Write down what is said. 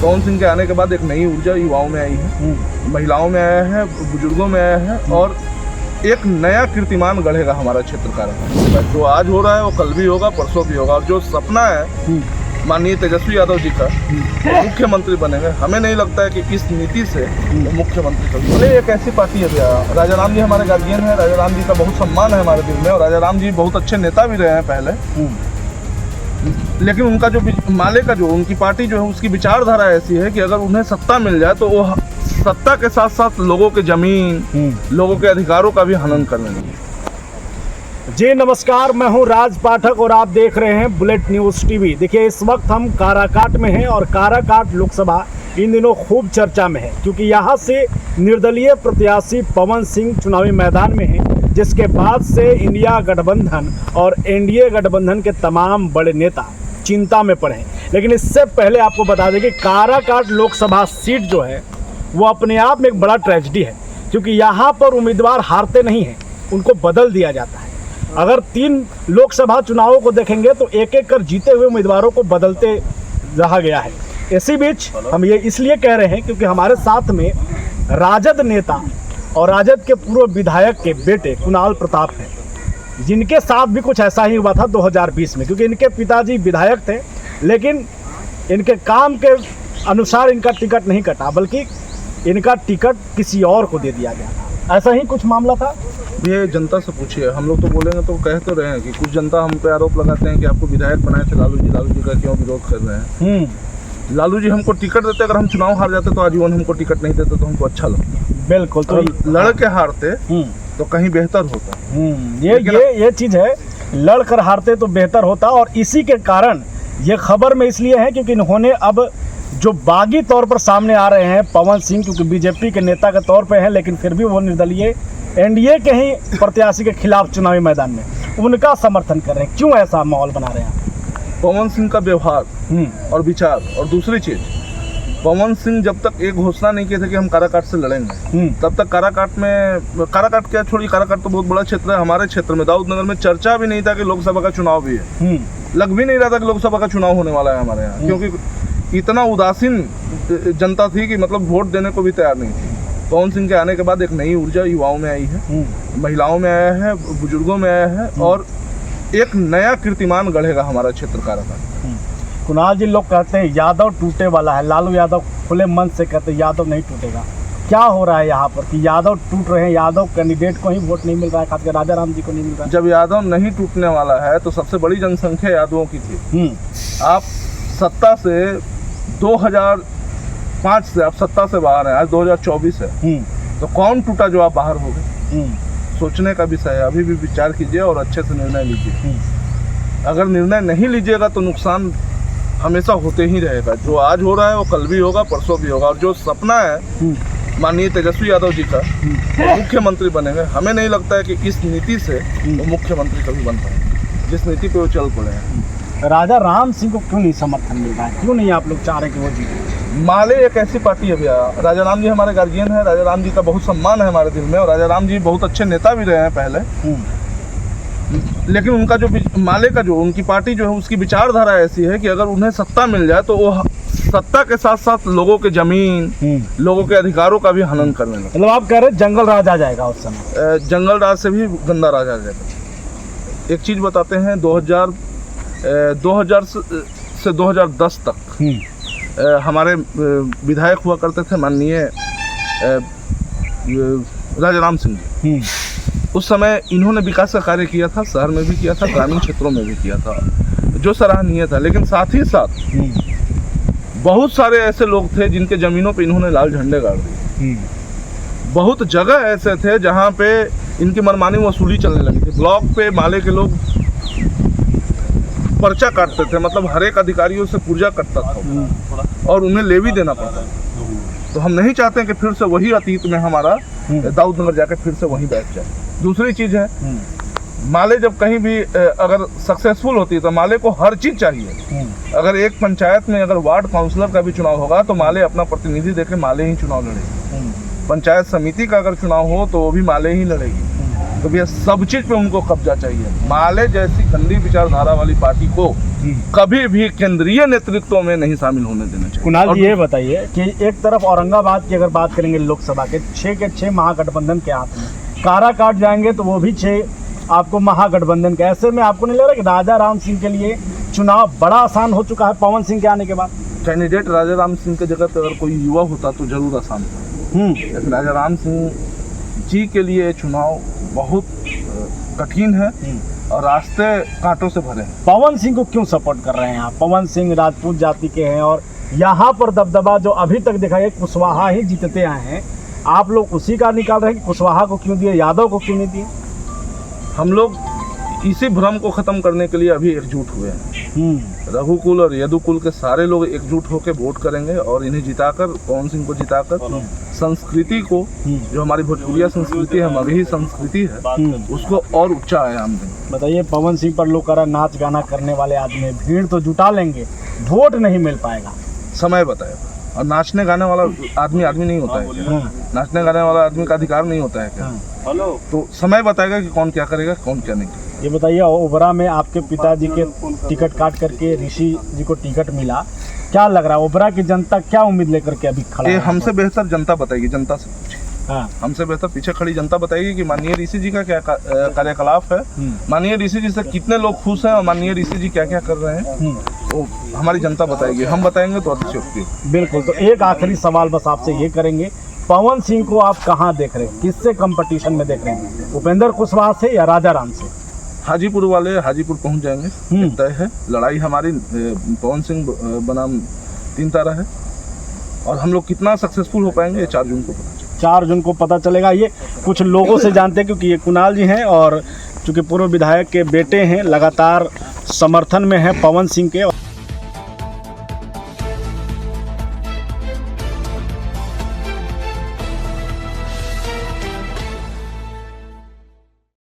पवन सिंह के आने के बाद एक नई ऊर्जा युवाओं में आई है, महिलाओं में आया है, बुजुर्गों में आया है और एक नया कीर्तिमान गढ़ेगा हमारा क्षेत्र का। जो आज हो रहा है वो कल भी होगा, परसों भी होगा। और जो सपना है माननीय तेजस्वी यादव जी का मुख्यमंत्री बनेंगे, हमें नहीं लगता है कि इस नीति से मुख्यमंत्री कभी बने। एक ऐसी पार्टी है भैया, राजा राम जी हमारे गार्जियन है, राजा राम जी का बहुत सम्मान है हमारे दिल में और राजा राम जी बहुत अच्छे नेता भी रहे हैं पहले। लेकिन उनका जो माले का जो उनकी पार्टी जो है उसकी विचारधारा ऐसी है कि अगर उन्हें सत्ता मिल जाए तो वो सत्ता के साथ साथ लोगों के जमीन, लोगों के अधिकारों का भी हनन करने लगे। जी नमस्कार, मैं हूं राज पाठक और आप देख रहे हैं बुलेट न्यूज़ टीवी। देखिए इस वक्त हम काराकाट में हैं और काराकाट लोकसभा इन दिनों खूब चर्चा में है क्योंकि यहां से निर्दलीय प्रत्याशी पवन सिंह चुनावी मैदान में हैं, जिसके बाद से इंडिया गठबंधन और एनडीए गठबंधन के तमाम बड़े नेता चिंता में पड़े हैं। लेकिन इससे पहले आपको बता दें कि काराकाट लोकसभा सीट जो है वो अपने आप में एक बड़ा ट्रेजेडी है क्योंकि यहाँ पर उम्मीदवार हारते नहीं हैं, उनको बदल दिया जाता है। अगर 3 लोकसभा चुनावों को देखेंगे तो एक एक कर जीते हुए उम्मीदवारों को बदलते रहा गया है। इसी बीच हम ये इसलिए कह रहे हैं क्योंकि हमारे साथ में राजद नेता और राजद के पूर्व विधायक के बेटे कुणाल प्रताप हैं, जिनके साथ भी कुछ ऐसा ही हुआ था 2020 में, क्योंकि इनके पिताजी विधायक थे लेकिन इनके काम के अनुसार इनका टिकट नहीं कटा, बल्कि इनका टिकट किसी और को दे दिया गया था। ऐसा ही कुछ मामला था। ये जनता से पूछिए, हम लोग तो बोलेंगे तो कह तो रहे हैं कि कुछ जनता हम पे आरोप लगाते हैं कि आपको विधायक बनाए थे लालू जी का क्यों विरोध कर रहे हैं। लालू जी हमको टिकट देते, अगर हम चुनाव हार जाते तो आजीवन हमको टिकट नहीं देते तो हमको अच्छा लगता। बिल्कुल, तो लड़ के हारते तो कहीं बेहतर होता। ये चीज़ है, लड़ कर हारते तो बेहतर होता। और इसी के कारण ये खबर में इसलिए है क्योंकि इन्होंने अब जो बागी तौर पर सामने आ रहे हैं पवन सिंह, क्योंकि बीजेपी के नेता के तौर पे हैं लेकिन फिर भी वो निर्दलीय एनडीए के ही प्रत्याशी के खिलाफ चुनावी मैदान में उनका समर्थन कर रहे हैं। क्यों ऐसा माहौल बना रहे हैं? पवन सिंह का व्यवहार और विचार, और दूसरी चीज, पवन सिंह जब तक एक घोषणा नहीं किए थे कि हम काराकाट से लड़ेंगे, तब तक काराकाट क्या छोड़िए, काराकाट तो बहुत बड़ा क्षेत्र है हमारे क्षेत्र में। दाऊदनगर में चर्चा भी नहीं था कि लोकसभा का चुनाव भी है, लग भी नहीं रहा था कि लोकसभा का चुनाव होने वाला है हमारे यहाँ, क्योंकि इतना उदासीन जनता थी कि मतलब वोट देने को भी तैयार नहीं थी। पवन सिंह के आने के बाद एक नई ऊर्जा युवाओं में आई है, महिलाओं में आया है, बुजुर्गों में आया है और एक नया कीर्तिमान गढ़ेगा हमारा क्षेत्र काराकाट। कुणाल जी, लोग कहते हैं यादव टूटे वाला है, लालू यादव खुले मन से कहते हैं यादव नहीं टूटेगा। क्या हो रहा है यहाँ पर कि यादव टूट रहे हैं? यादव कैंडिडेट को ही वोट नहीं मिल रहा है, खासकर राजा राम जी को नहीं मिल रहा है। जब यादव नहीं टूटने वाला है तो सबसे बड़ी जनसंख्या यादवों की थी। आप सत्ता से 2005 से आप सत्ता से बाहर हैं, आज 2024 है, तो कौन टूटा जो आप बाहर हो गए? सोचने का विषय है, अभी भी विचार कीजिए और अच्छे से निर्णय लीजिए। अगर निर्णय नहीं लीजिएगा तो नुकसान हमेशा होते ही रहेगा। जो आज हो रहा है वो कल भी होगा, परसों भी होगा। और जो सपना है माननीय तेजस्वी यादव जी का मुख्यमंत्री बनेंगे, हमें नहीं लगता है कि इस नीति से वो मुख्यमंत्री कभी बन पाएंगे, जिस नीति पे वो चल पड़े हैं। राजा राम सिंह को क्यों नहीं समर्थन मिल रहा है? क्यों नहीं आप लोग चाह रहे कि वो जीते? माले एक ऐसी पार्टी है भैया, राजा राम जी हमारे गार्जियन है, राजा राम जी का बहुत सम्मान है हमारे दिल में और राजा राम जी बहुत अच्छे नेता भी रहे हैं पहले। लेकिन उनका जो माले का जो उनकी पार्टी जो है उसकी विचारधारा ऐसी है कि अगर उन्हें सत्ता मिल जाए तो वो सत्ता के साथ साथ लोगों के जमीन, लोगों के अधिकारों का भी हनन करने लगे। मतलब आप कह रहे हैं जंगल राज आ जाएगा उस समय? जंगल राज से भी गंदा राज आ जाएगा। एक चीज बताते हैं, 2000 से 2010 तक हमारे विधायक हुआ करते थे माननीय राजा राम सिंह जी। उस समय इन्होंने विकास का कार्य किया था, शहर में भी किया था, ग्रामीण क्षेत्रों में भी किया था, जो सराहनीय था। लेकिन साथ ही साथ बहुत सारे ऐसे लोग थे जिनके जमीनों पे इन्होंने लाल झंडे गाड़ दिए। बहुत जगह ऐसे थे जहाँ पे इनकी मनमानी वसूली चलने लगी थी। ब्लॉक पे माले के लोग पर्चा काटते थे, मतलब हर एक अधिकारियों से पूर्जा कटता था और उन्हें लेवी देना पड़ता। तो हम नहीं चाहते हैं कि फिर से वही अतीत में हमारा दाऊदनगर जाकर फिर से वहीं बैठ जाए। दूसरी चीज है, माले जब कहीं भी अगर सक्सेसफुल होती है तो माले को हर चीज चाहिए। अगर एक पंचायत में अगर वार्ड काउंसलर का भी चुनाव होगा तो माले अपना प्रतिनिधि देके माले ही चुनाव लड़ेगी। पंचायत समिति का अगर चुनाव हो तो वो भी माले ही लड़ेगी। तो भैया सब चीज पे उनको कब्जा चाहिए। माले जैसी गंदी विचारधारा वाली पार्टी को कभी भी केंद्रीय नेतृत्व में नहीं शामिल होने देना चाहिए। कुणाल और जी ये बताइए कि एक तरफ औरंगाबाद की अगर बात करेंगे लोकसभा के 6 महागठबंधन के हाथ में, काराकाट जाएंगे तो वो भी 6 आपको महागठबंधन के, ऐसे में आपको नहीं लग रहा कि राजा राम सिंह के लिए चुनाव बड़ा आसान हो चुका है पवन सिंह के आने के बाद? कैंडिडेट राजा राम सिंह के जगह पर अगर कोई युवा होता तो जरूर आसान था। लेकिन राजा राम सिंह जी के लिए ये चुनाव बहुत कठिन है और रास्ते कांटों से भरे हैं। पवन सिंह को क्यों सपोर्ट कर रहे हैं आप? पवन सिंह राजपूत जाति के हैं और यहाँ पर दबदबा जो अभी तक देखा है कुशवाहा ही जीतते आए हैं, आप लोग उसी का निकाल रहे हैं कि कुशवाहा को क्यों दिए, यादव को क्यों नहीं दिए? हम लोग इसी भ्रम को खत्म करने के लिए अभी एकजुट हुए हैं। रघुकुल और यदुकुल के सारे लोग एकजुट होकर वोट करेंगे और इन्हें जिताकर, पवन सिंह को जिताकर संस्कृति को, जो हमारी भोजपुरिया संस्कृति है, मगही संस्कृति है, उसको और ऊंचा आयाम देंगे। बताइए, पवन सिंह पर लोग करा नाच गाना करने वाले आदमी, भीड़ तो जुटा लेंगे, वोट नहीं मिल पाएगा। समय बताएगा। और नाचने गाने वाला आदमी नहीं होता है क्या? नाचने गाने वाला आदमी का अधिकार नहीं होता है क्या? तो समय बताएगा कि कौन क्या करेगा, कौन क्या नहीं करेगा। ये बताइए, ओबरा में आपके पिताजी के टिकट काट करके ऋषि जी को टिकट मिला, क्या लग रहा है ओबरा की जनता क्या उम्मीद लेकर के अभी खड़ा ये है? हमसे बेहतर जनता बताएगी, जनता से पूछिए। हाँ। हमसे बेहतर पीछे खड़ी जनता बताएगी कि माननीय ऋषि जी का क्या कार्यकलाप है, माननीय ऋषि जी से कितने लोग खुश हैं और माननीय ऋषि जी क्या क्या कर रहे हैं, तो हमारी जनता बताएगी। हम बताएंगे तो अतिशयोक्ति होगी। बिल्कुल। तो एक आखिरी सवाल बस आपसे ये करेंगे, पवन सिंह को आप कहाँ देख रहे हैं, किससे कंपटीशन में देख रहे हैं, उपेंद्र कुशवाहा से या राजा राम से? हाजीपुर वाले हाजीपुर पहुंच जाएंगे, तय है। लड़ाई हमारी पवन सिंह बनाम 3 तारा है और हम लोग कितना सक्सेसफुल हो पाएंगे ये 4 जून को पता चलेगा। 4 जून को पता चलेगा। ये कुछ लोगों से जानते हैं, क्योंकि ये कुणाल जी हैं और चूँकि पूर्व विधायक के बेटे हैं, लगातार समर्थन में हैं पवन सिंह के।